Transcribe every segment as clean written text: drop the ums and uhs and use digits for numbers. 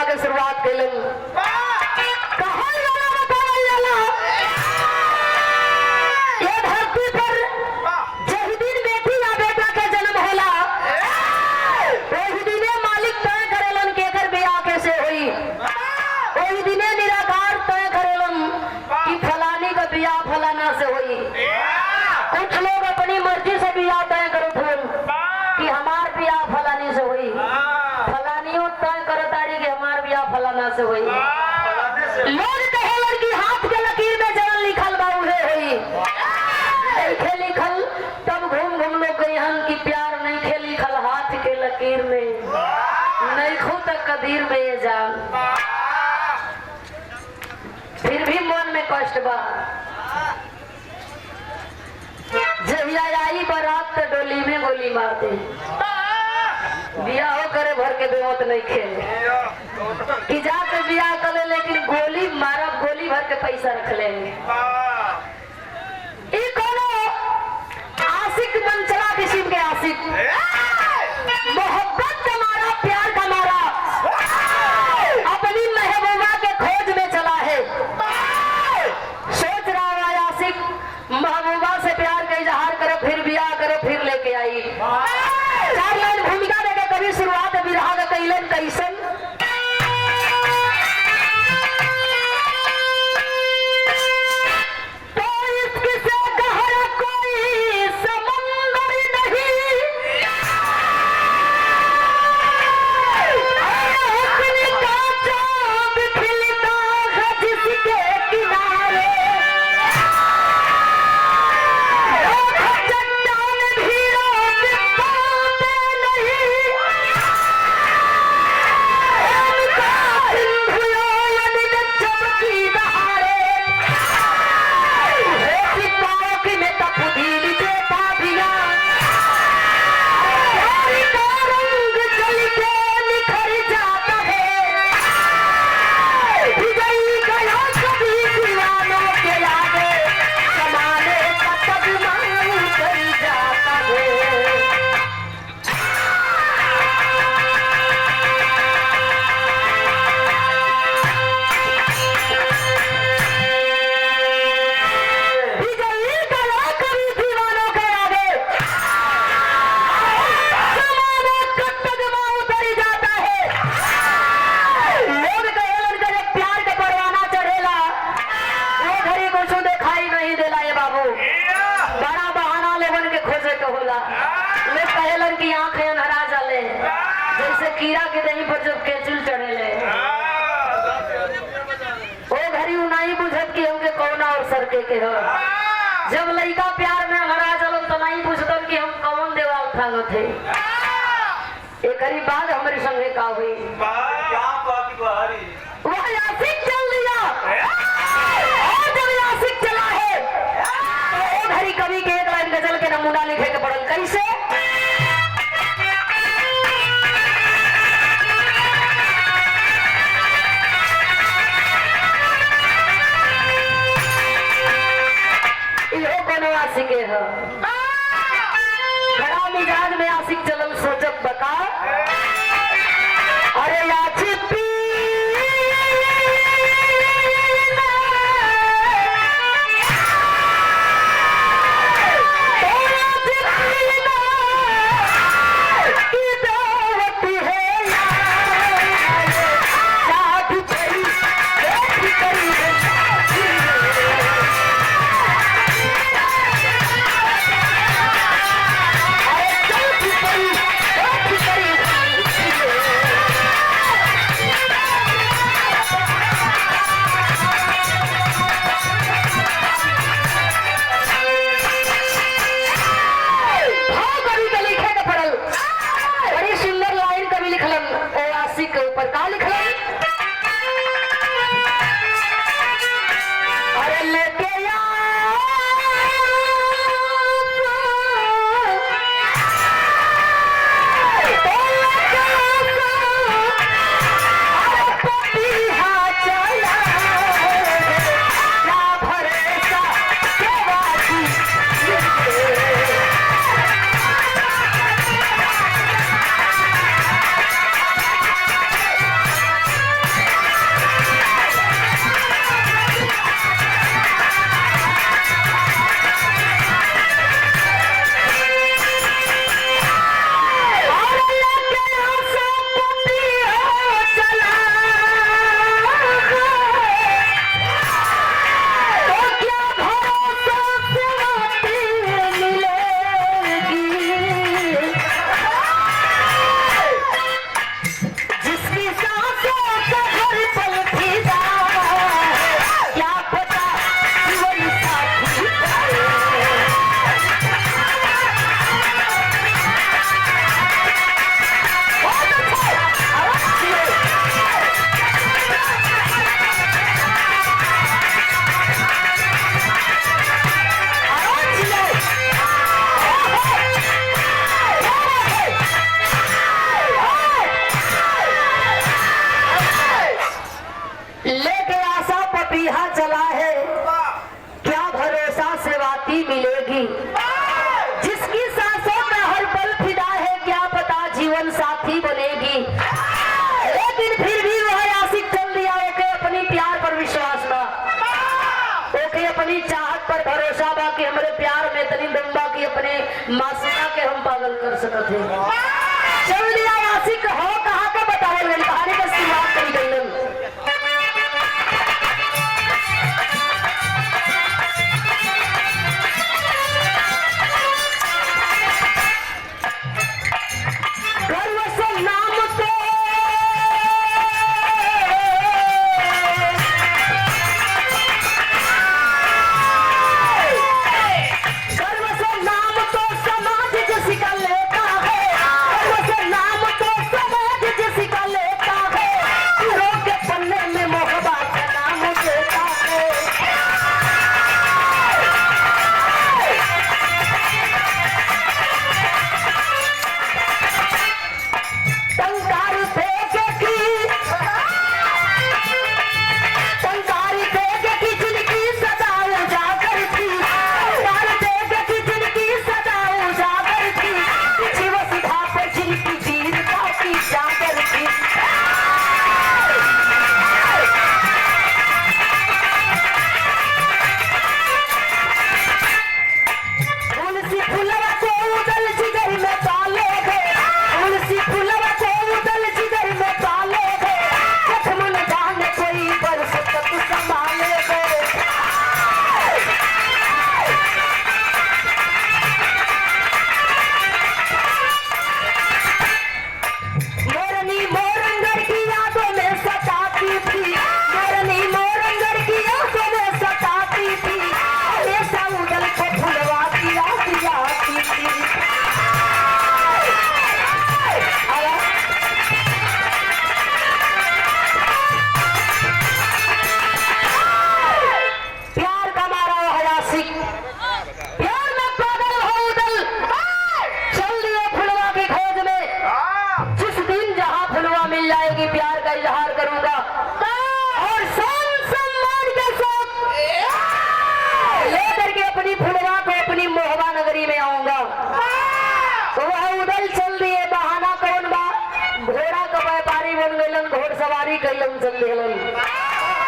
के शुरुआत कैलन। से हुई लोग कहेलन कि हाथ के लकीर में जवन लिखल बा उहे हुई ऐखे लिखल तब घूम घूम लोग गई हन कि प्यार नहीं खे लिखल हाथ के लकीर में नहीं खो तक कदीर में ये जान फिर भी मन में कष्ट बा जहिया आई बारात तो डोली में गोली मारते बियाह करे भर के बेवत नहीं खेले कि जाके बियाह करे लेकिन गोली मारब गोली भर के पैसा रख लेंगे। आशिक मनचला किस्म के आशिक मोहब्बत का मारा प्यार का मारा अपनी महबूबा के खोज में चला है। सोच रहा है आशिक महबूबा से प्यार का इजहार करो फिर बियाह करो फिर लेके आई। चार लाइन भूमिका देके कभी शुरुआत विरहा का कैलन कैसन कीड़ा के दही पर जब केचुल चढ़ेले ओ घरी उनाई बुझत कि हमके कौन और सरके के हो। जब लड़का प्यार में हरा चलो तो नहीं पूछतन कि हम कौन देवाल खांगो थे। एक घरी बाद हमारी संगे का हुई वह आशिक चल दिया और जब आशिक चला है तो घरी कवि के एक लाइन गजल के नमूना लिखे के पड़ल कैसे आशिक है बड़ा मिजाज में आशिक चलल सोचत बता अरे आशिक जीवन साथी बनेगी। लेकिन फिर भी वह आशिक चल दिया, ओके अपनी प्यार पर विश्वास ना, ओके अपनी चाहत पर भरोसा बा कि हमारे प्यार में इतनी दम बा कि अपने मासूमा के हम पागल कर सकते हैं। चल दिया आशिक हो कहाँ का बतावल गई, कहानी का शुरुआत करी गई।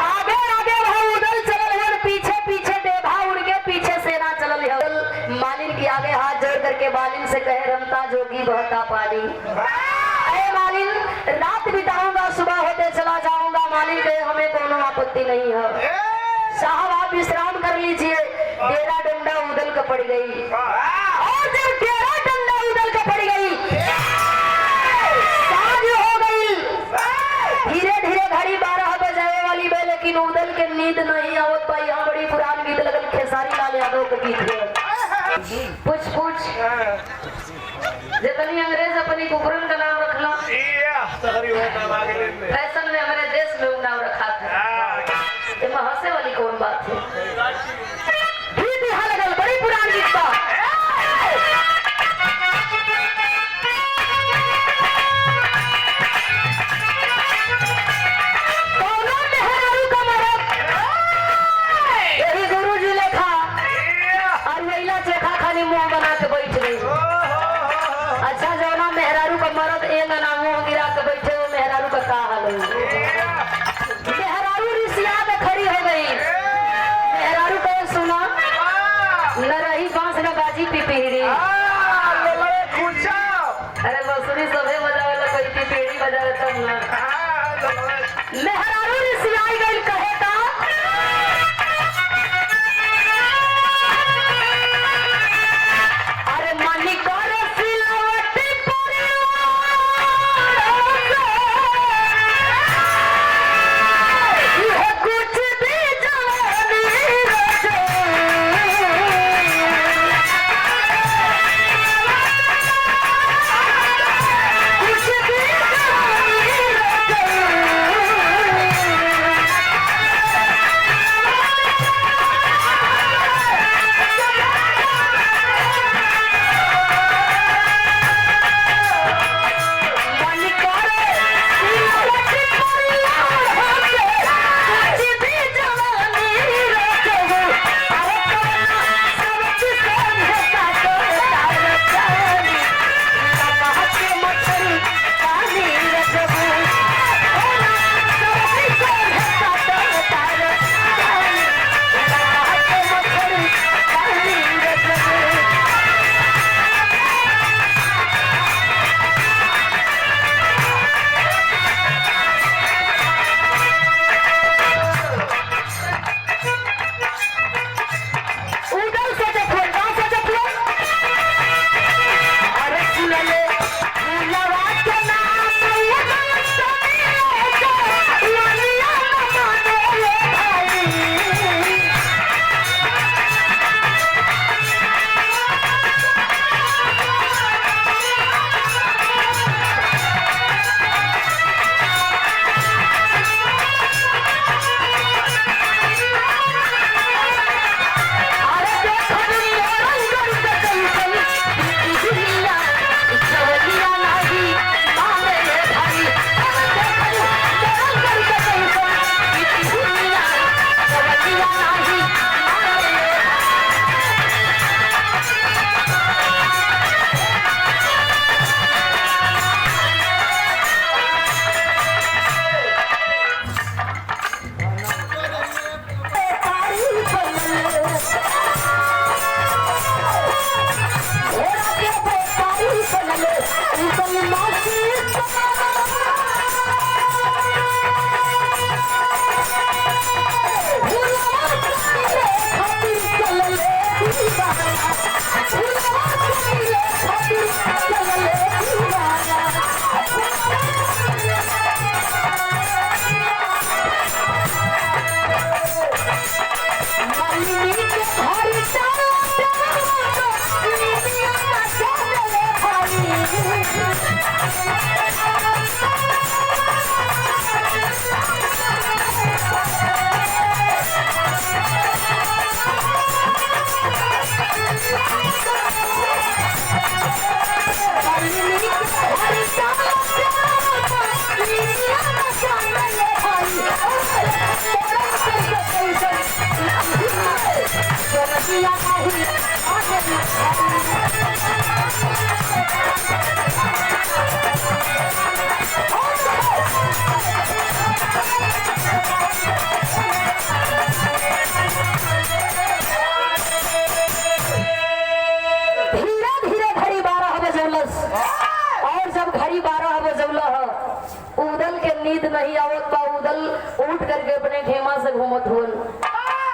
आगे आगे उदल चलल, पीछे पीछे देभा उनके पीछे सेना चलल। मालिन की आगे हाथ जोड़ करके मालिन से कहे रमता जोगी बहता पानी, अरे मालिन रात बिताऊंगा सुबह होते चला जाऊंगा। मालिन कहे हमें कोनो आपत्ति नहीं है, साहब आप विश्राम कर लीजिए। डेरा डंडा उदल का पड़ गई, और जब डेरा डंडा उदल का पड़ गई, साँझ हो गई। धीरे धीरे घड़ी 12 बजाए वाली बे, लेकिन उदल के नींद नहीं आवत पाई। यहाँ बड़ी पुरान गीत लगल, खेसारी लाल यादव के गीत है। पूछ पूछ जितनी अंग्रेज अपनी कुकुरन का नाम रखला, फैशन में हमारे देश में नाम रखा था। ये हंसे वाली कौन बात है? गीत यहाँ लगल, बड़ी पुरान गीत था। मुंह बना के बैठ गई। अच्छा जौना मेहरारू का मरद एक ना मुंह गिरा के बैठे, वो मेहरारू का का हाल है? मेहरारू रिसिया के खड़ी हो गई। मेहरारू को सुना न रही बांस न बाजी पिपीरी, अरे बंसुरी सभे बजावे कोई पिपीरी बजावे तब ना। मेहरारू रिसिया गई, कहे था घड़ी 12 बजौला है, उदल के नींद नहीं आवत बा। उदल उठ करके अपने खेमा से घूमत हुन,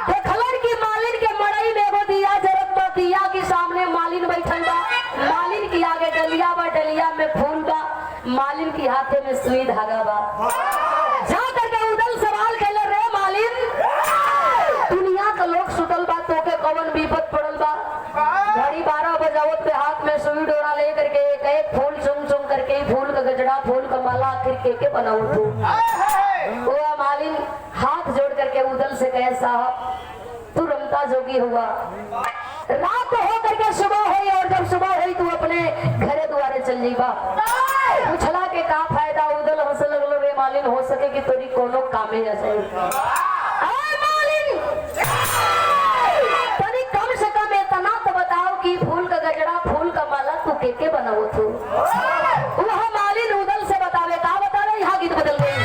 देखलन की मालिन के मड़ई में एगो दिया जरत बा। दिया के सामने मालिन बैठल बा, मालिन की आगे डलिया बा, डलिया में फूल बा, मालिन की हाथे में सुई धागा बा। जा करके उदल सवाल कैले, रे मालिन, दुनिया का लोग सुतल बा, तोके कवन विपत पड़ल बा? घड़ी 12 बजावत पे हाथ में सुई डोरा ले करके एक एक फूल चुम करके, फूल का गजड़ा, फूल का माला, आखिर के बनाऊ तू? वो मालिन हाथ जोड़ करके उदल से कहे, साहब तू रमता जोगी हुआ, रात हो करके सुबह हुई, और जब सुबह हुई तू अपने घरे द्वारे चल जीबा। पूछला के का फायदा? उदल हंस लगलो, रे मालिन, हो सके कि तोरी कोनो कामे न जाए। मालिन तनी कम से कम इतना तो बताओ कि फूल का गजड़ा, फूल का माला तू के बनाओ तू? वह मालिन उदल से बतावे, का बता रहे? यहाँ गीत बदल गई।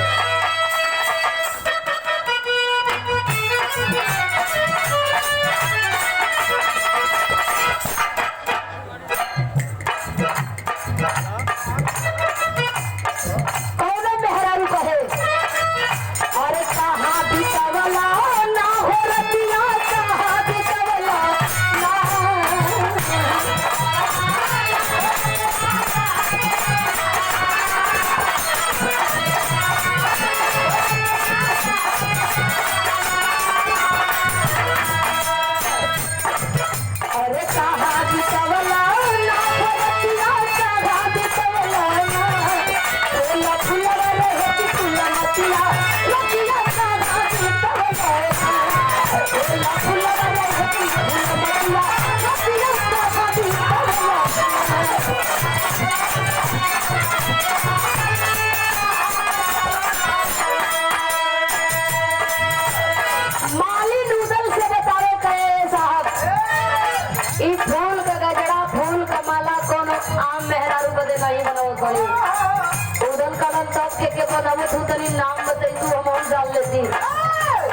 उदल कलम तब के बनावे तू, तनी नाम बताई तू, हम और डाल लेती।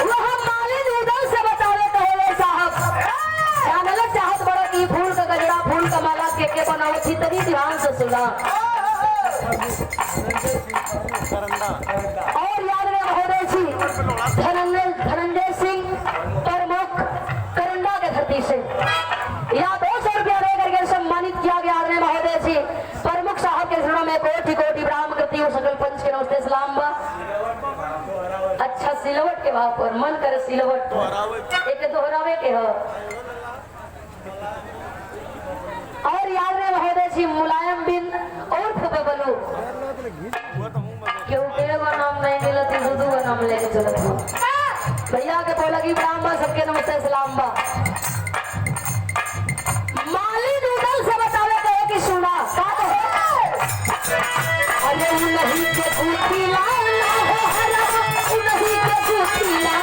वह मालिन उदल से बतावे, कहे साहब जानल चाहत बड़ा कि फूल का गजरा, फूल का माला के बनावे थी, तनी ध्यान से सुना। और याद में महोदय जी धनंजय सिंह प्रमुख करंडा के धरती से या 200 रुपया दे करके सम्मानित किया गया। महोदय जी प्रमुख साहब के शरणों में कोटि कोटि ब्राह्म करती हूँ, सकल पंच के नमस्ते सलाम बा। अच्छा सिलवट के भाव पर मन करे सिलवट एक दोहरावे के हो। और याद रहे महोदय जी मुलायम बिन और बबलू, क्योंकि एगो नाम नहीं मिलती, दो नाम लेके चलत हूँ। भैया के बोला कि ब्राह्मण सबके नमस्ते सलाम बा। मालिन उदल से बतावे कहे कि सुना का अरे नहीं के भूतिला ना हो हरा, नहीं के भूतिला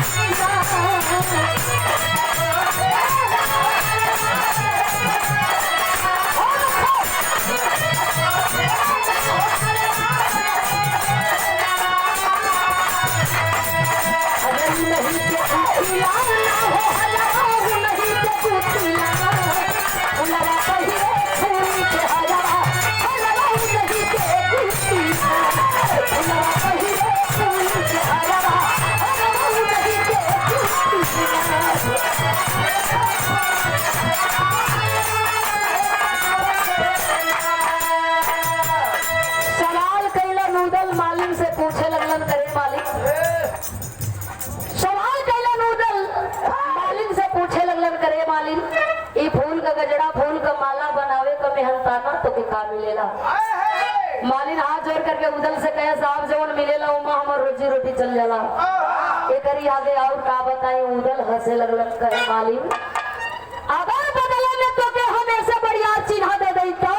गजड़ा, फूल का माला बनावे का मेहनताना तो का मिलेला? मालिन हाथ जोड़ करके उदल से कहे, साहब जवन मिलेला उमा हमार रोजी रोटी चल जाला। एक आगे और का बताई? उदल हंसे लगलन, कहे मालिन अगर बदले में तो के हम ऐसे बढ़िया चिन्ह दे दई तो?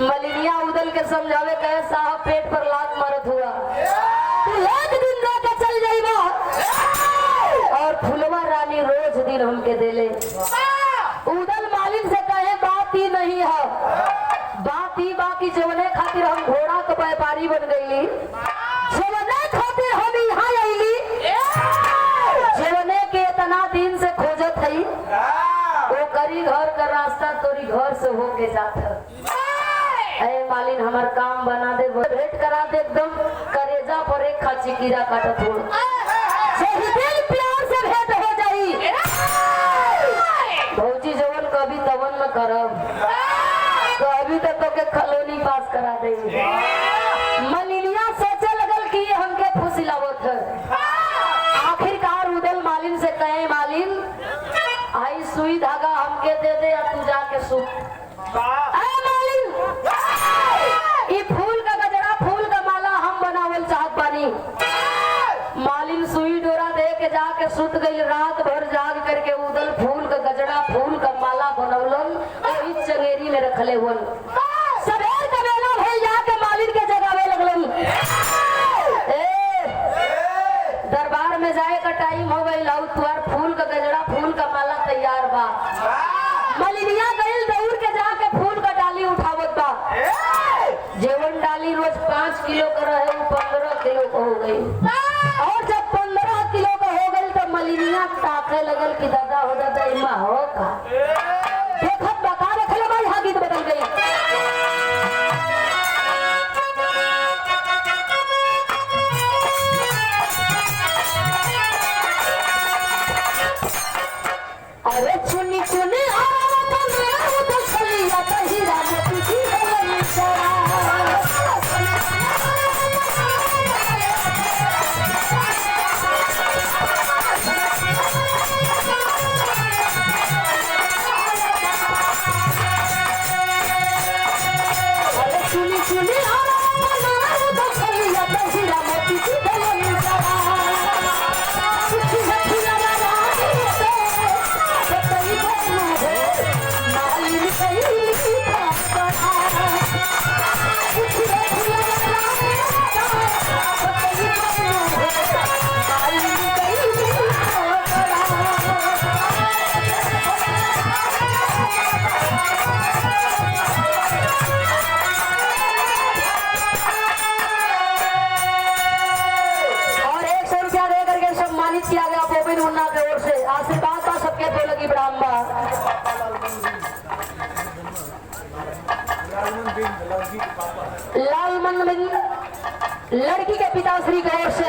मलिनिया उदल के समझावे, कहे साहब पेट पर लात मारत हुआ, तू एक दिन दे के चल जाइबा, और फुलवा रानी रोज दिन हमके देले। उदल मालिन से कहे, बात ही नहीं है, बात ही बाकी जवने खातिर हम घोड़ा का व्यापारी बन गईली, जवने खातिर हम यहाँ आईली, जवने के इतना दिन से खोजत है, वो करी घर का रास्ता तोरी घर से होके जाता। अरे मालिन हमार काम बना दे, भेंट करा दे, एकदम करेजा पर एक खाची कीड़ा काटत हो, दिल प्यार से भेंट हो जाई। भौजी जवन कभी तवन न करब, कभी तो के खलोनी पास करा दे। मलिनिया सोचे लगल कि ये हमके फुसिलावत है। आखिरकार उदल मालिन से कहे, मालिन आई सुई धागा हमके दे दे या तू जाके सूख। ये फूल का गजरा, फूल का माला हम बनावल चाहत बानी। मालिन सुई डोरा दे के जाके सुत गई, रात भर जाग करके उदल फूल का गजरा, फूल का माला बनवलन, वही चंगेरी में रखले हुन। सबेर का बेला भइल, जाके मालिन के जगावे लगलन। दरबार में जाए का टाइम हो गई, लाउ तुआर फूल का गजरा, फूल का माला तैयार बा। मलिनिया गइल दौड़ के जाके फूल का डाली उठावत बा। जेवन डाली रोज 5 किलो का रहे, वो 15 किलो का हो गई। और जब 15 किलो का हो गई तो मलिनिया ताके लगल कि दादा हो दादा इमा हो का देखत बता रखले भाई, हाँ गीत बदल गई। अरे चुनी चुनी किया गया गोविंद मुन्ना की ओर से। आशीर्वाद था सबके दो लगी ब्राह्मण। लालमन लड़की के पिताश्री की ओर से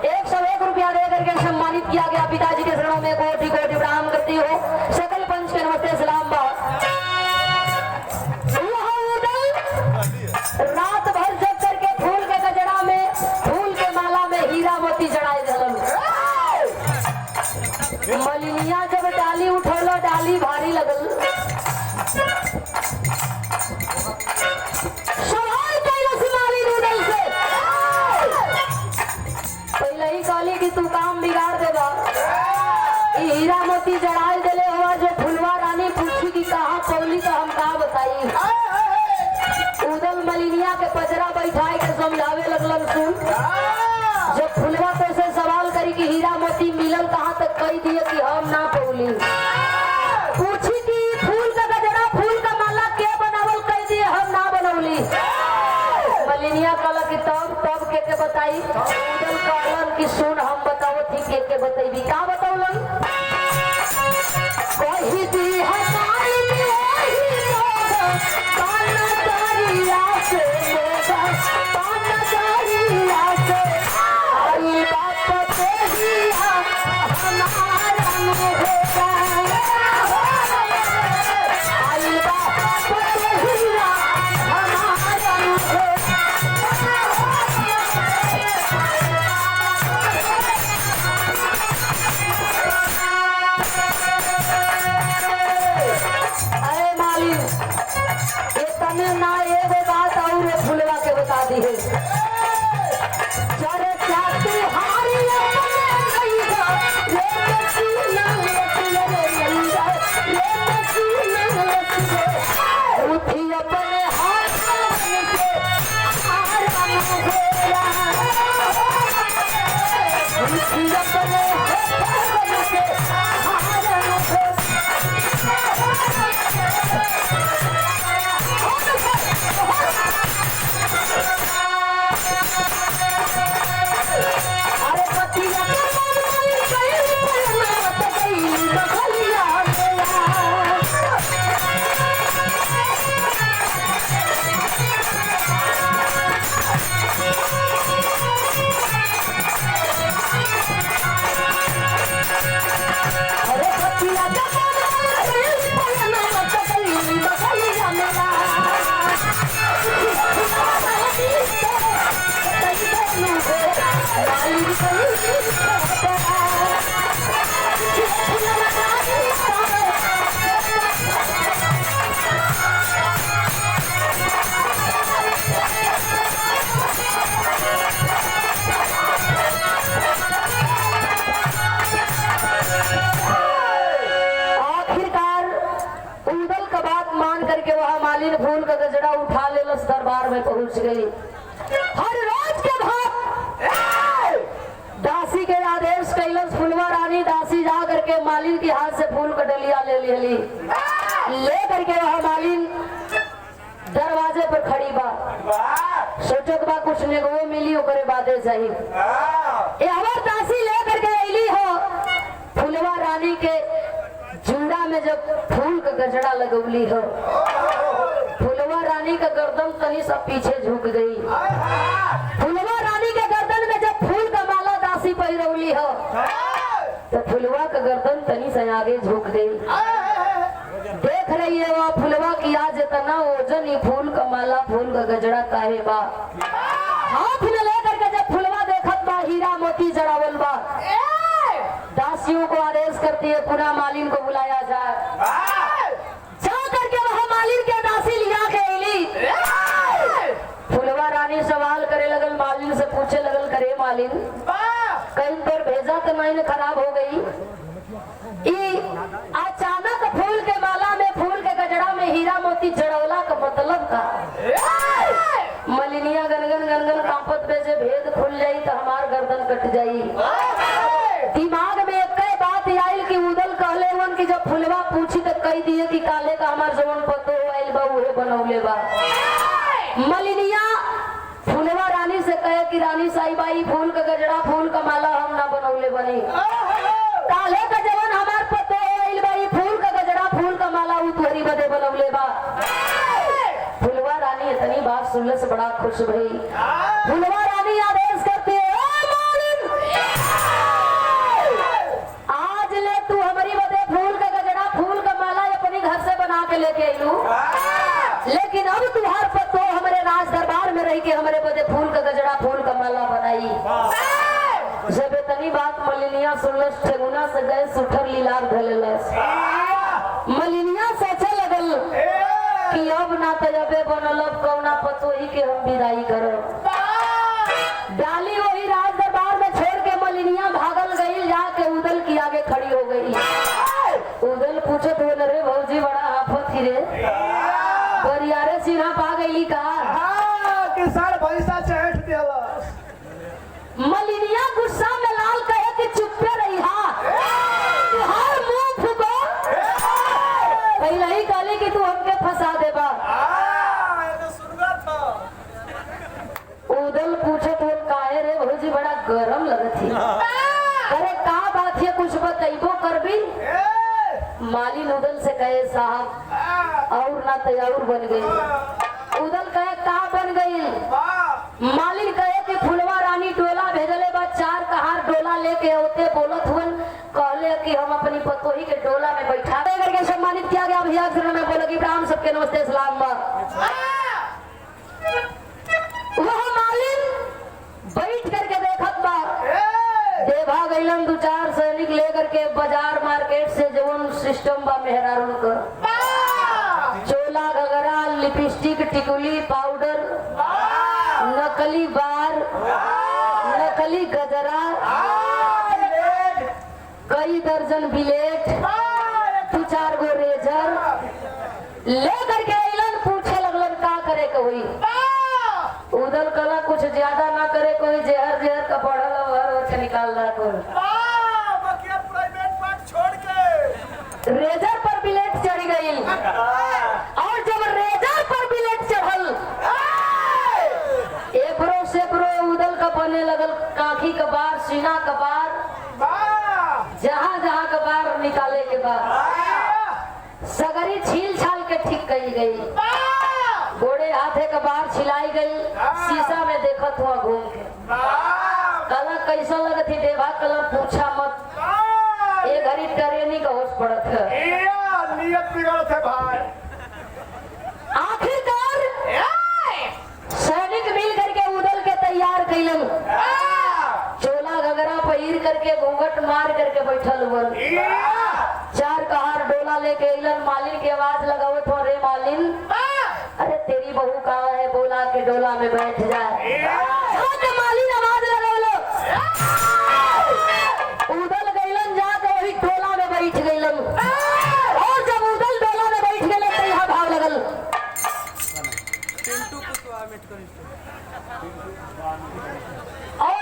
101 रुपया दे करके सम्मानित किया गया। पिताजी के शरणों में कोटि कोटि प्रणाम करती हो। सकल पंच के नमस्ते सलाम बा। रात भर जग करके फूल के गजरा में, फूल के माला में हीरा मोती जड़ाए जलन। मलिनिया जब डाली उठौलो, डाली भारी लगल। सवाल कैलस मालिन उदल से, पहले ही कहली कि तू काम बिगाड़ देगा। हीरा मोती जड़ाए दिले हुआ जो फुलवा रानी पूछी कि कहाँ पौली तो हम कहाँ बताई। उदल मलिनिया के पजरा बैठाए के समझावे लगलन, सुन जब फुलवा तो से सवाल करी कि हीरा मोती मिलल कहाँ तक, कही दिए कि हम ना पौली। पूछी कि फूल का गजरा, फूल का माला के बनावल, कही दिए हम ना बनौली। मलिनिया कहला कि तब के बताई। उदल कहलन कि सुन हम बताओ थी के बतैबी। का बतौलन? कही दी हमारी में पहुंच गई। हर रोज के भाग दासी के आदेश कैलस फुलवा रानी दासी जा करके मालिन के हाथ से फूल का डलिया ले ली ले करके वह मालिन दरवाजे पर खड़ी बा। सोचत बा कुछ नेगो मिली ओकरे बादे सही ए हमार दासी ले करके अइली हो फुलवा रानी के जूड़ा में जब फूल का गजड़ा लगौली हो फुलवा रानी का गर्दन तनी सब पीछे झुक गई। फुलवा रानी के गर्दन में जब फूल का माला दासी पहिरौली हो तो फुलवा का गर्दन तनी से आगे झुक गई। देख रही है वह फुलवा की आज इतना वजन ही फूल का माला फूल का गजड़ा काहे बा। हाथ में लेकर के जब फुलवा देखत बा हीरा मोती जड़ावल बा दासियों को आदेश करती है पुनः मालिन को बुलाया जाए। जा करके वह मालिन के दासी लिया के अली। फुलवा रानी सवाल करे लगल मालिन से पूछे लगल करे मालिन कहीं पर भेजा तो नहीं खराब हो गई। अचानक फूल के माला में फूल के गजड़ा में हीरा मोती जड़ौला का मतलब का मलिनिया गनगन गनगन कांपत बेजे भेद खुल जाई तो हमार गर्दन कट जाई। दिमाग में एक बात आयल कि उदल कहले वन की जब फुलवा पूछी तो कह दिए कि काले का हमार जवन पतो आयल बा उहे बनौले बा। मलिनिया फुलवा रानी से कहे कि रानी साईबाई फूल का गजड़ा फूल का माला हम ना बनौले बनी। काले का जवन हमार पतो आयल बा फूल का गजड़ा फूल का माला उ तोहरी बदे बनौले बा। फुलवा रानी इतनी बात सुनने से बड़ा खुश भई। फुलवा रानी आदेश करती है तू हमारी बदे फूल का गजड़ा फूल का माला अपने घर से बना के लेके आई लू लेकिन अब तुम्हार पतो हमारे राज दरबार में रही के हमारे बदे फूल का गजड़ा फूल का माला बनाई। जब इतनी बात मलिनिया सुनलस ठेगुना से गए सुठर लीलार धलेलस। मलिनिया सोचे लगल कि अब ना तयबे बनल अब कौना पतो ही के हम विदाई करो। डाली वही राज दरबार में छोड़ के मलिनिया भागल गई जाके उदल की आगे खड़ी हो गई। उदल पूछत हो रे भौजी बड़ा आफत ही रे बरियारे सिन्हा पा गई का किसान पैसा चढ़ दिया। मलिनिया गुस्सा में लाल कहे कि चुप रही तुहार मुंह फुको पहले ही कहली कि तू हमके फंसा देबा। उदल पूछत हो काहे रे भौजी बड़ा गरम लगत थी। अरे का बात है कुछ बताइबो करबी। मालिन उदल से कहे साहब और ना तैयार बन गई। उदल कहे का बन गई। मालिन कहे कि फुलवा रानी डोला भेजले बा 4 कहार डोला लेके होते बोलत हुन कहले कि हम अपनी पतोही के डोला में बैठा दे करके सम्मानित किया गया। भैया में बोला कि इब्राहिम सबके नमस्ते सलाम बा। वह मालिन बैठ करके देखत बा देवा गईलन 2-4 सैनिक लेकर के बाजार मार्केट से जवन सिस्टम बा मेहरारू का चोला घगरा लिपस्टिक टिकुली पाउडर नकली बार नकली गजरा कई दर्जन बिलेट 2-4 गो रेजर लेकर के अइलन। पूछे लगलन का करे के हुई। उदल कला कुछ ज्यादा ना करे कोई जहर जहर का पढ़ल और निकाल रहा छोड़ के रेजर पर बिलेट चढ़ गई और जब रेजर पर बिलेट चढ़ल एब्रो सेब्रो उदल का बने लगल काखी का बार सीना का बार जहाँ जहाँ का बार निकाले के बाद सगरी छील छाल के ठीक कही गई। घोड़े हाथे का बार छिलाई गई। शीशा में देखत हुआ घूम के कला कैसा लगत थी देवा कला पूछा मत ये घड़ी ट्रेनी का होश पड़त है। नियत बिगड़त है भाई। आखिरकार सैनिक मिल करके उदल के तैयार कैलन। चोला घगरा पहिर करके घूंघट मार करके बैठल हुआ 4 कहार डोला लेके अइलन। मालिन की आवाज लगावत हो रे मालिन अरे तेरी बहू कहाँ है बोला के डोला में बैठ जाए। मालिन आवाज लगावलो उदल गईलन जाके वही डोला में बैठ गईलन और जब उदल डोला में बैठ गए तो यहाँ भाव लगल और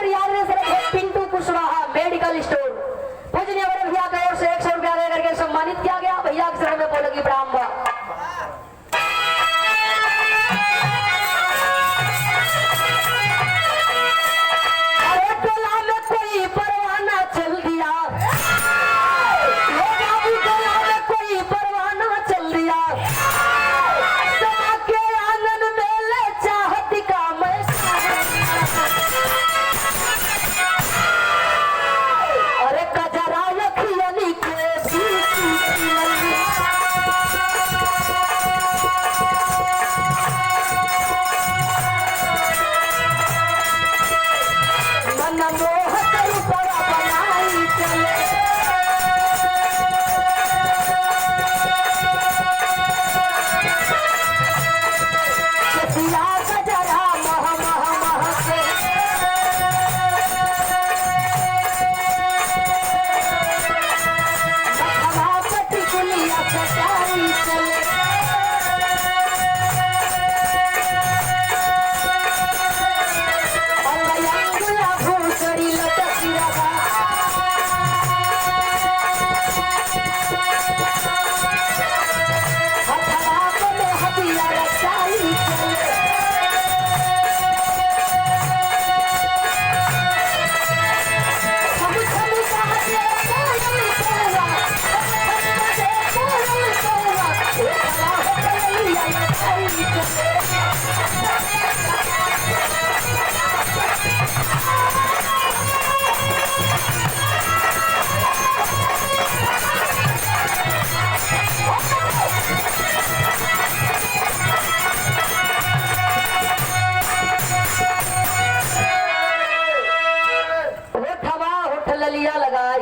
याद में सिर्फ पिंटू कुशवाहा मेडिकल स्टोर पूजनीय बड़े भैया की ओर से 100 रुपया दे करके सम्मानित किया गया। भैया के शरण में बोलेगी प्रणाम बा। अरे टोला में कोई परवाना चल दिया, टोला में कोई परवाना चल दिया, समा के आंगन में ले चाहत का मैं अरे कजरा लखियनी के मन मोह कर पर बनाई चले कसिया कजरा मह मह मह के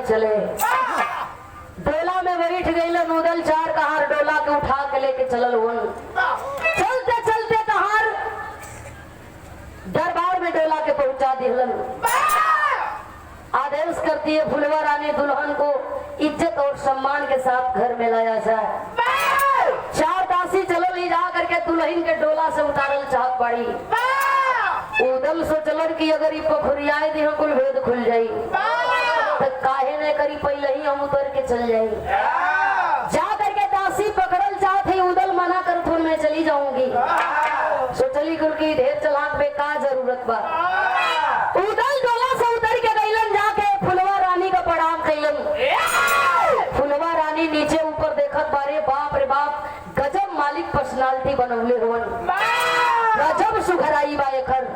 चले डोला में बैठ गई नूदल चार कहार डोला के उठा के लेके चलल वन चलते चलते कहार दरबार में डोला के पहुंचा दिलन। आदेश करती है फुलवा रानी दुल्हन को इज्जत और सम्मान के साथ घर में लाया जाए। चार दासी चलल ही जा करके दुल्हन के डोला से उतारल चाहत पड़ी। उदल सोचलन कि अगर ये पोखरियाए दी कुल भेद खुल जाई तो काहे ने करी पहले ही हम उतर के चल जाए। जा करके दासी पकड़ल चाहत है उदल मना कर थोड़ मैं चली जाऊंगी। सोचली गुरु की ढेर चलाक में का जरूरत बा। उदल डोला से उतर के गईलन जाके फुलवा रानी का प्रणाम कैलन। फुलवा रानी नीचे ऊपर देखत बारे बाप रे बाप गजब मालिक पर्सनालिटी बनौले होवन। गजब सुघराई बा एकर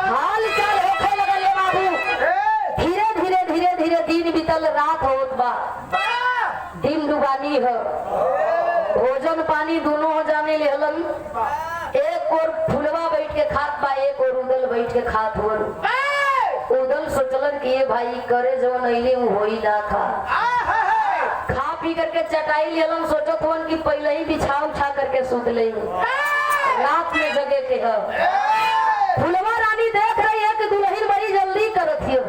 हाल चाल होखे लगले बाबू। धीरे धीरे धीरे धीरे दिन बीतल रात होत बा। दिन डुबानी है भोजन पानी दोनों हो जाने लेहलन। एक और फुलवा बैठ के खात बा एक और उदल बैठ के खात हुन। उदल सोचलन कि ये भाई करे जवन अइले होई ना खा पी करके चटाई लेलन। सोचत हुन कि पहले ही बिछा उठा करके सुत ले रात में जगे के है। फुलवा रानी देख रही है कि दुल्हन बड़ी जल्दी करत है।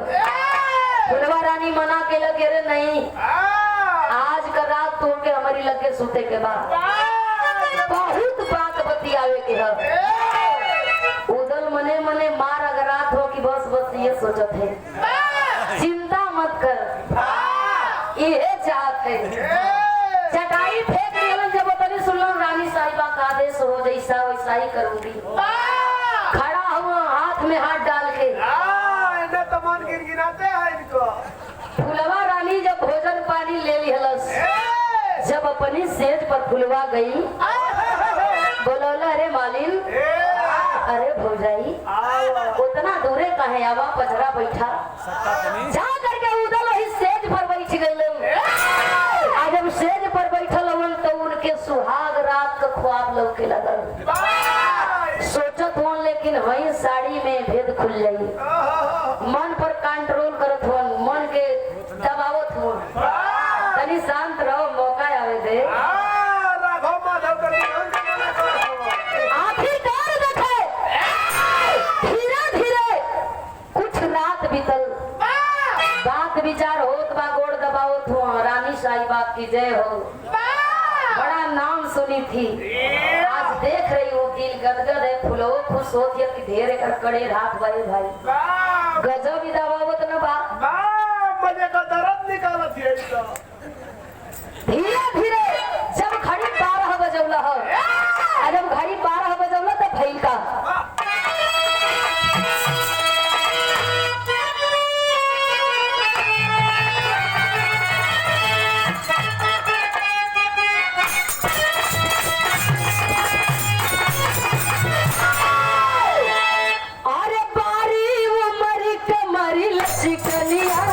फुलवा रानी मना के लगे रे नहीं आज का रात तोड़ के हमारी लगे सुते के बाद बहुत बात बतियावे के है। उदल मने मने मार अगर रात हो कि बस बस ये सोचत है चिंता मत कर ये चाहत है। चटाई फेंक दिलन जब तनी सुनलन रानी साहिबा का आदेश हो जैसा वैसा ही करूंगी। खड़ा हुआ हाथ में हाथ डाल के इन्हें तो मन गिनगिनाते हैं इनको। फुलवा रानी जब भोजन पानी ले लिहलस जब अपनी सेज पर फुलवा गई बोलौला अरे मालिन अरे भौजाई उतना दूरे कहे आवा पचरा बैठा जा करके उदल वही सेज पर बैठ गई। आज जब सेज पर बैठल हवन तो उनके सुहाग रात का ख्वाब लौके लगल। सोचत हुन लेकिन वही साड़ी में भेद खुल जाई। मन पर कंट्रोल करत हुन मन के दबावत हुन तनी शांत रहो मौका आवे दे। आखिरकार देखे धीरे धीरे कुछ रात बीतल बात विचार होत बा गोड़ दबावत हुआ। रानी साहिबा की जय हो बड़ा नाम सुनी थी आज देख रही हूँ दिल गदगद है फुलो खुश होत है कि ढेर कर कड़े रात भाई भाई वाह गजब ही दबावत न बा वाह मजे का दर्द निकालत है तो धीरे धीरे जब घड़ी 12 बजौला हो और जब घड़ी 12 बजौला तो भइल का अरे बारी उमर कमरी लचकनिया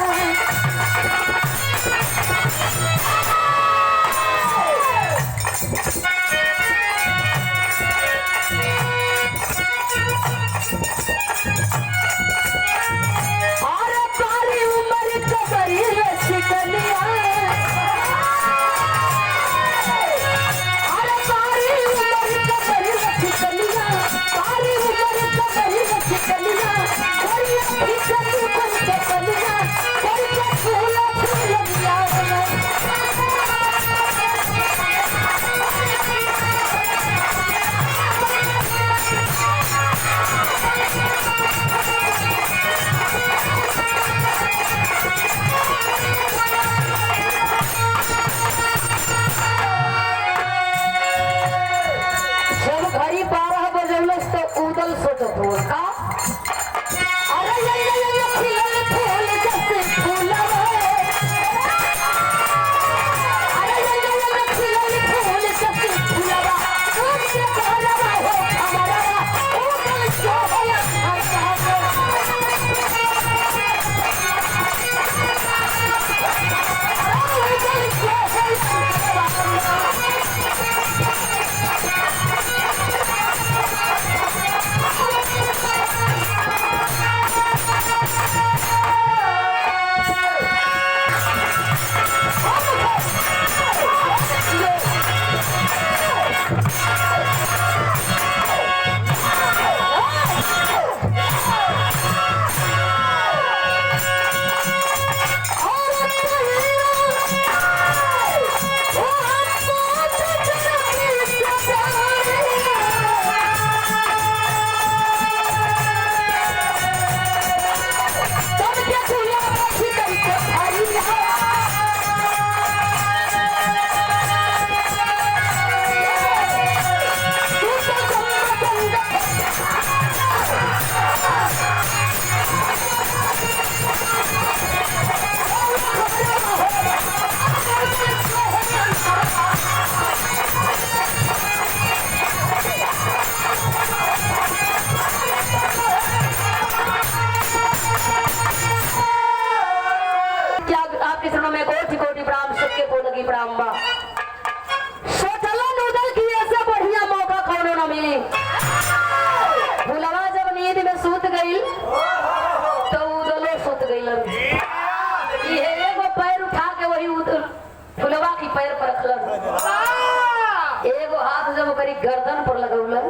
गर्दन पर लगौला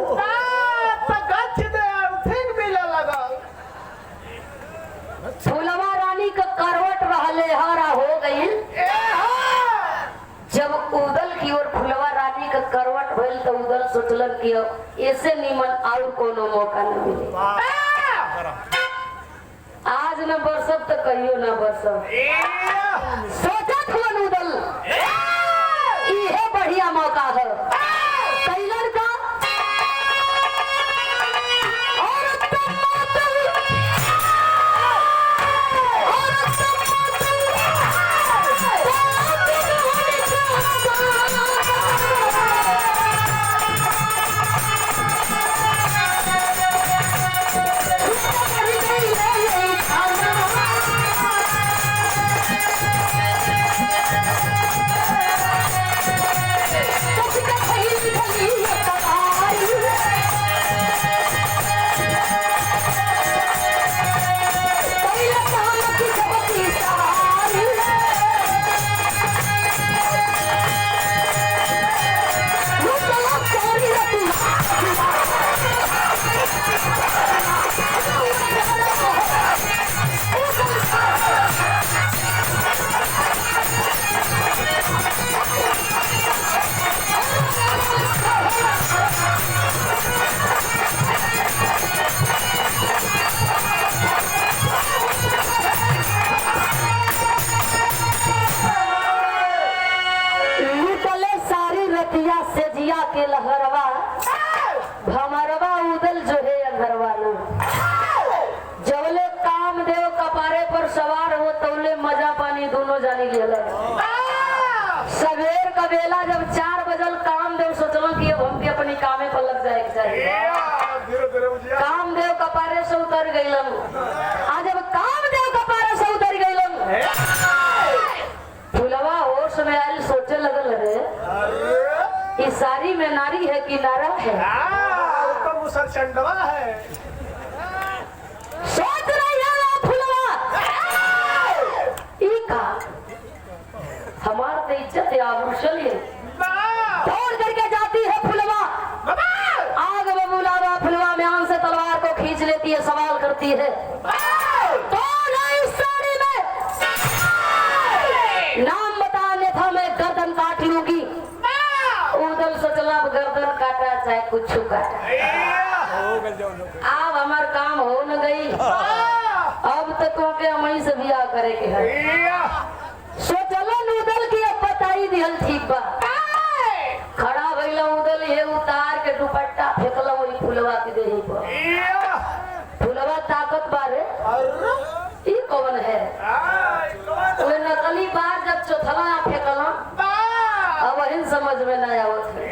फुलवा रानी का करवट रहले हरा हो गई जब उदल की ओर फुलवा रानी का करवट भइल तो उदल सोचलन कि ऐसे निमन और कोनो मौका न मिले आज न बरसब तो कहियो न बरसब सोचत हुआ उदल इहे बढ़िया मौका है कैलन का Let's go. कामदेव कपारे से उतर गईलन। आज जब कामदेव कपारे से उतर गईलन, फुलवा होश में आयल, सोचे लगल रे इस सारी में नारी है कि नारा है। तो मुसर चंडवा है। सोच रही है वो फुलवा, ई का हमार तो इज्जत है, आभूषण है। दौड़ करके जाती है फुलवा, आग में बुलावा, फुलवा में आंख से तलवार को खींच लेती है, सवाल करती है तो इस सारी में नाम बताने था मैं गर्दन काट लूंगी। उधर सोचला गर्दन काटा चाहे कुछ काटा, अब हमार काम हो न गई, अब तक के हमें से बियाह करे के है। सोचलन उदल की अब बताई दिहल ठीक बा, खड़ा भइला उदल, ये उतार के दुपट्टा फेंकला वही फुलवा के देही पर। फुलवा ताकत बारे ई कौन है? वो नकली बार जब चौथला फेंकला अब वही समझ में न आवत है।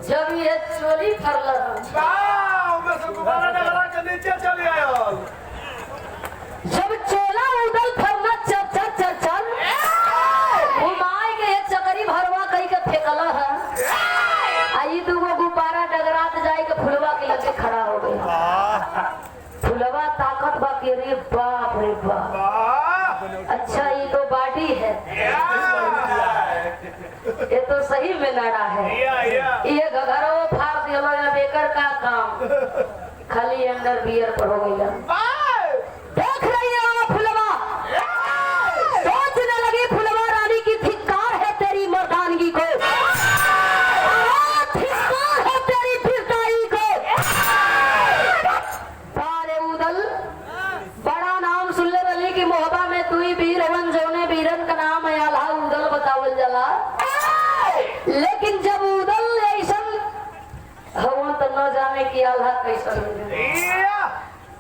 जब ये चोरी फरला जब चोला उदल फरना चल चल चल चल घुमाए के एक चकरी भरवा कहीं के फेंकला है। आई दूगो गुब्बारा डगरात जाए के फुलवा के लगे खड़ा हो गई। फुलवा ताकत बा के रे बाप रे बाप, अच्छा ये तो बाडी है, ये तो सही में लड़ा है। ये घघरो फाड़ दिया या बेकर का काम, खाली अंदर बियर पर हो गई। देख रही है वो फुलवा, सोचने लगी फुलवा रानी की धिक्कार है तेरी मर्दानगी को, धिक्कार है तेरी फिरताई को। बारे उदल बड़ा नाम सुन ले रही कि मोहब्बा में तू ही वीर हवन, जोने वीरन का नाम है आल्हा उदल बतावल जला। लेकिन जब उदल ऐसा हवन तो न जाने की आल्हा कैसा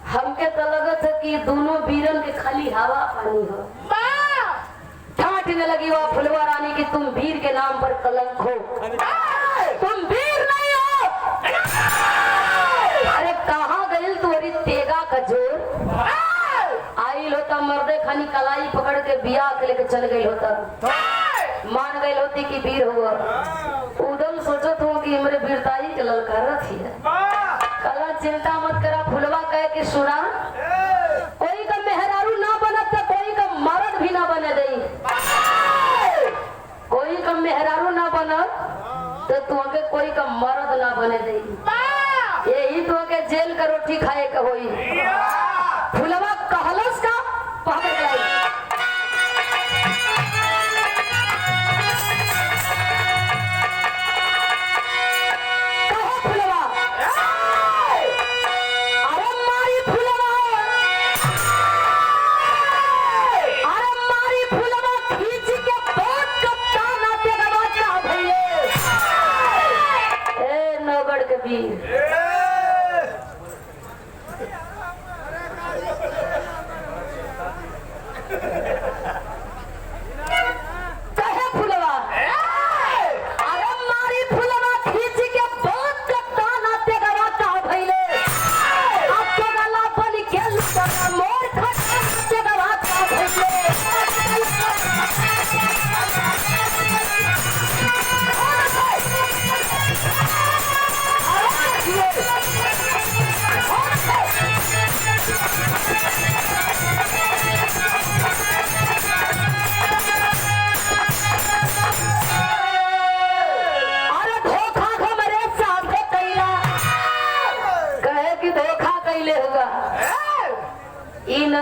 हमके तो लगत है कि दोनों वीरन के खाली हवा पानी हो। डांटने लगी वह फुलवा रानी कि तुम वीर के नाम पर कलंक हो, तुम वीर नहीं हो। अरे कहाँ गई तुम्हारी तेगा का जोर? आई होता मर्दे खानी कलाई पकड़ के बिया के लेके चल गई होता, मान गई होती कि वीर हुआ। उदल सोचत हो कि मेरे वीरताई के ललकार थी है। कला चिंता मत करा, फुलवा कहे कि सुना, कोई का मेहरारू ना बनत तो कोई का मर्द भी ना बने दई, कोई का मेहरारू ना बनत तो तुमके कोई का मर्द ना बने दई, यही तो के जेल का रोटी खाए का होई। फुलवा कहलस का पकड़ लाई।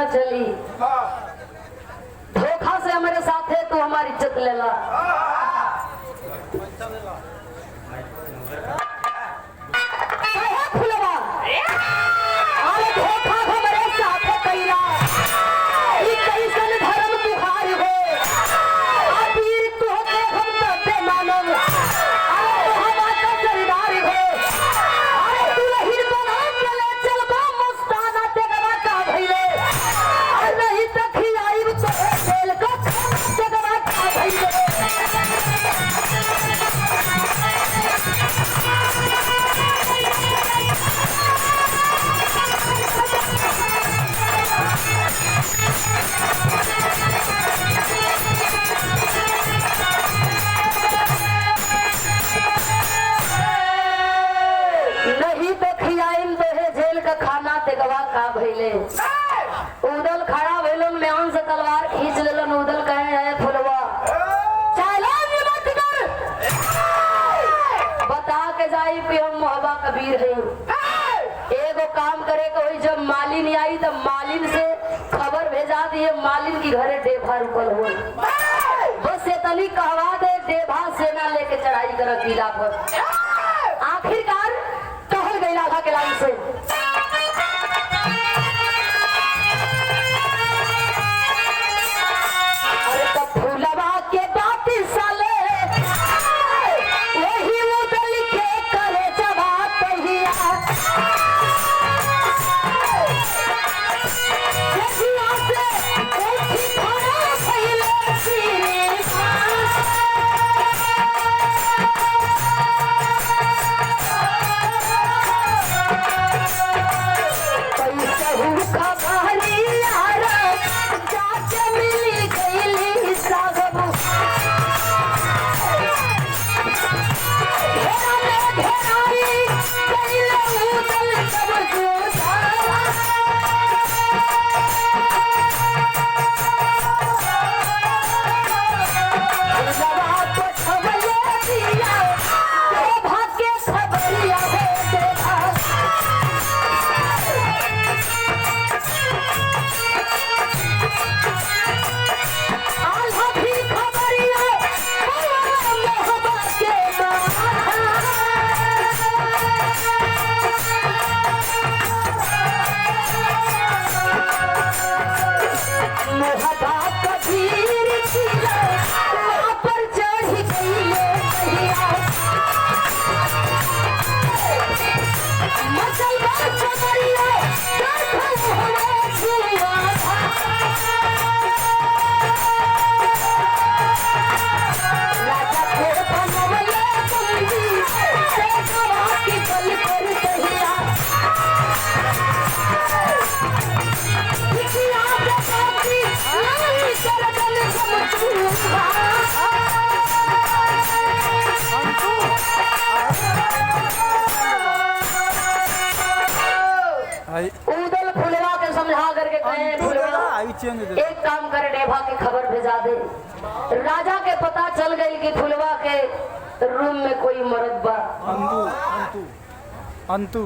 चली धोखा से हमारे साथ है तो हमारी इज्जत ले ला। फुलवा अरे धोखा हमारे साथ है कैला, कैसन धर्म तुहार हो, वीर तू होते हम तबे मानव, हमारा सरदार हो। अरे तू लहिर बना के ले चल बा मस्ताना तेरा का भइले, नहीं तो खिलाई तो तेल का तेरा का भइले। ले उदल खड़ा भइलन म्यान से तलवार खींच लेलन उदल कहे है फुलवा चैलेंज मत कर बता के जाई कि हम मोहबा कबीर हैं एगो काम करे के होई जब मालिन आई तब मालिन से खबर भेजा दिए मालिन की घरे डेभा रुकल हो बस इतनी कहवा दे डेभा सेना लेके चढ़ाई कर किला पर आखिरकार टहल गई राधा के लाइन से अरे तो फूलवा के बात साले वही उदल के करे जवाब पहिया उदल फुलवा के समझा करके कहे फुलवा एक काम करे डेभा की खबर भेजा दे राजा के पता चल गई कि फुलवा के रूम में कोई मर्द बा अंतु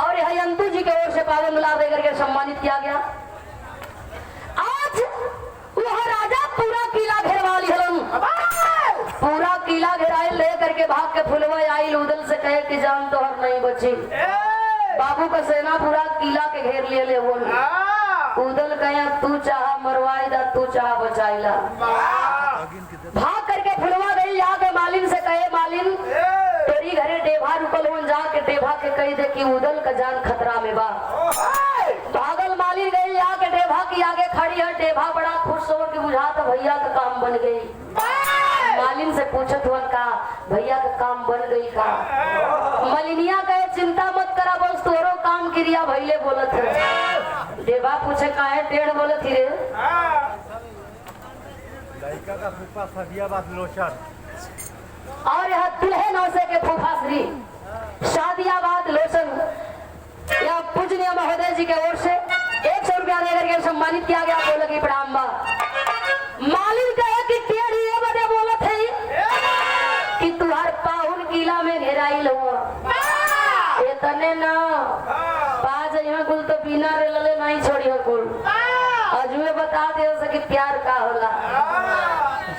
और यह अंतु जी के ओर से पावन गुलाब दे करके सम्मानित किया गया आज वह राजा पूरा किला घेरवा लिहलन पूरा किला घेराई ले करके भाग के फुलवा आई उदल से कहे कि जान तो हर नहीं बची बाबू का सेना पूरा किला के घेर लिए ले उदल कहे तू चाह मरवाई दा तू चाह बचाईला भाग करके फुलवा गई जाके मालिन से कहे मालिन तेरी घरे डेभा रुकल हो जाके डेभा के कही दे कि उदल का जान खतरा में बा पागल मालिन गई जाके डेभा की आगे खड़ी है डेभा बड़ा खुश हो कि बुझा तो भैया का काम बन गई मालिन से पूछत हुआ का भैया का काम बन गई का मलिनिया कहे चिंता मत करा बस तोरो काम क्रिया भैले बोलत है देवा पूछे काहे टेढ़ बोलत ही रे लड़का का फूफा शादियाबाद लोचन और यह दुल्हे नौसे के फूफा श्री शादियाबाद लोचन यह पूजनीय महोदय जी के ओर से 100 रुपया दे करके सम्मानित किया गया बोले की प्रणाम बा मालिक कहे कि टेढ़ ये बदे बोलत है कि तुहार पाहुन किला में घेराइल हुआ इतने ना पाँच यहाँ कुल तो बिना रे लले नहीं छोड़ी हो कुल अजुए बता दे कि प्यार का होला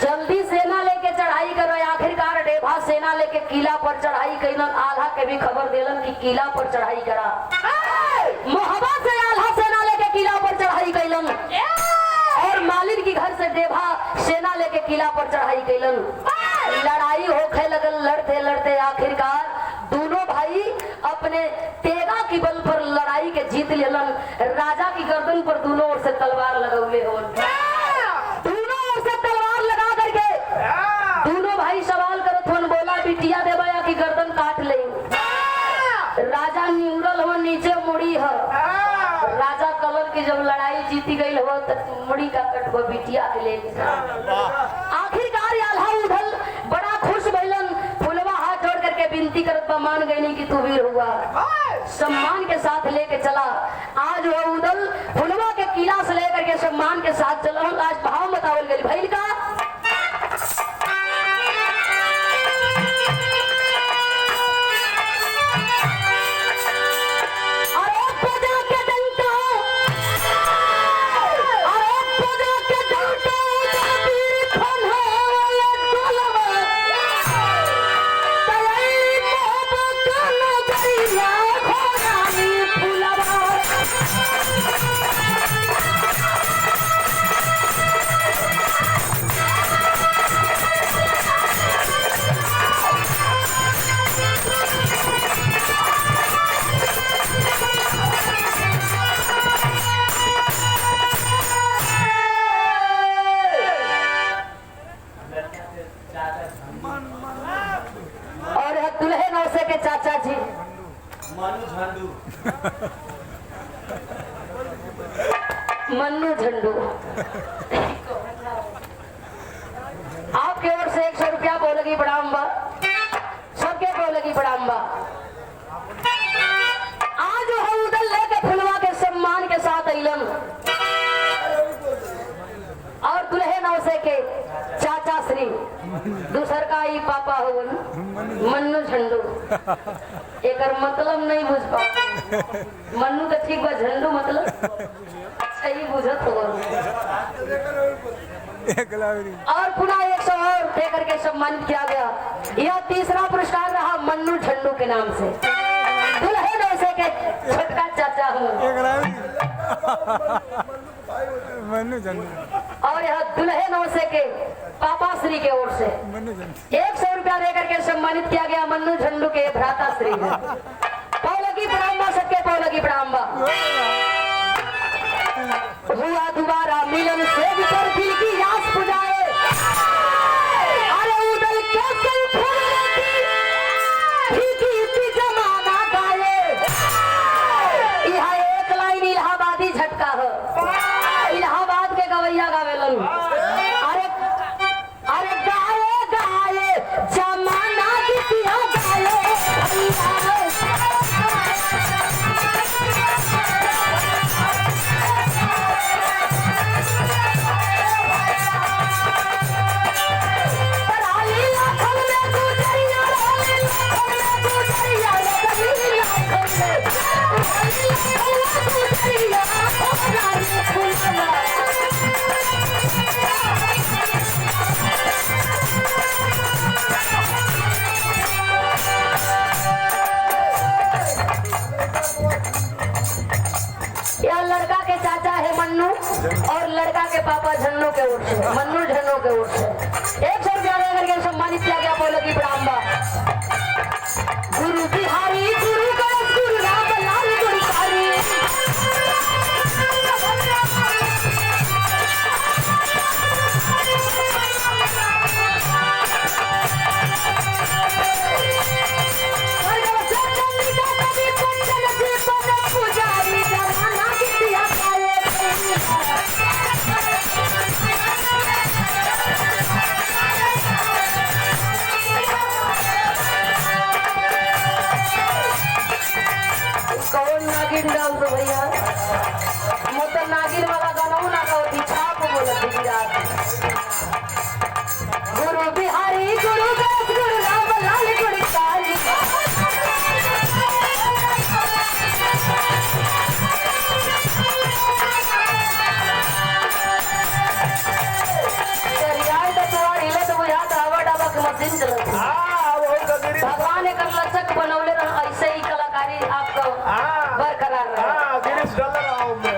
जल्दी सेना लेके चढ़ाई करो आखिरकार डेभा सेना लेके किला पर चढ़ाई कैलन आल्हा के भी खबर देलन कि किला पर चढ़ाई करा मोहब्बत से आल्हा सेना लेके किला पर चढ़ाई कैलन और मालिक की घर से डेभा सेना लेके किला पर चढ़ाई कैलन लड़ाई होखे लगल लड़ते लड़ते आखिरकार दोनों भाई अपने तेगा की बल पर लड़ाई के जीत लेलन राजा की गर्दन पर दोनों ओर से तलवार लगौले हो दोनों ओर से तलवार लगा करके दोनों भाई सवाल करत हन बोला बिटिया देवया की गर्दन काट ले राजा निउरल हो नीचे मुड़ी है राजा कलर की जब लड़ाई जीती गई हो तो मुड़ी का कटवा बिटिया के ले आखिरकार आल्हा उधल बड़ा खुश भइलन फुलवा हाथ जोड़ करके विनती करत अब्बा मान गई नहीं कि तू वीर हुआ। सम्मान के साथ लेके चला। आज वो उदल फुलवा के किला से लेकर के सम्मान के साथ चला। आज भाव बतावल गई भैल का चाचा जी मन्नू झंडू आपके ओर से 100 रुपया बोलेगी बड़ाम्बा सबके बोलेगी बड़ाम्बा। आज हम उधर लेके फुलवा के सम्मान के साथ अइलन और दुल्हे नौसे के चाचा श्री दूसर का ही पापा हो मन्नू झंडू। एक मतलब नहीं बुझ पा मन्नू तो ठीक बा झंडू मतलब सही बुझत हो। और पुनः 100 और दे करके सम्मानित किया गया। यह तीसरा पुरस्कार रहा मन्नू झंडू के नाम से। दुल्हे नौसे के छोटका चाचा हूँ मन्नू झंडू और यह दुल्हे नौसे के पापा श्री के ओर से 100 रुपया देकर के सम्मानित किया गया मन्नू झंडू के भ्राता श्री पौलगी ब्राह्मण सबके पौलगी ब्राह्मण हुआ दोबारा मिलन से कर दिल की आस बुझाए। अरे उदल कैसे फीकी जमाना गाए। यह एक लाइन इलाहाबादी झटका है। इलाहाबाद के गवैया गावेलन अरे गाए गाए जमाना कितिया गाए यह लड़का के चाचा है मन्नू और लड़का के पापा झन्नू के ओर से मन्नू झन्नू के ओर से 100 रुपया लेकर के सम्मानित किया गया पौलगी ब्राह्मण। गुरु बिहारी गुरु गणेश गुरु राम लाल गुरुकारी कौन नागिन डाल दो भैया मतलब नागिन वाला गाना ना कहो छाप बोलत गुरु बिहारी गुरु गणेश गुरु राम लाल गुरुकारी मशीन चलत भगवान एक लचक बनौले रह ऐसे ही कलाकारी आपको बरकरार रहे।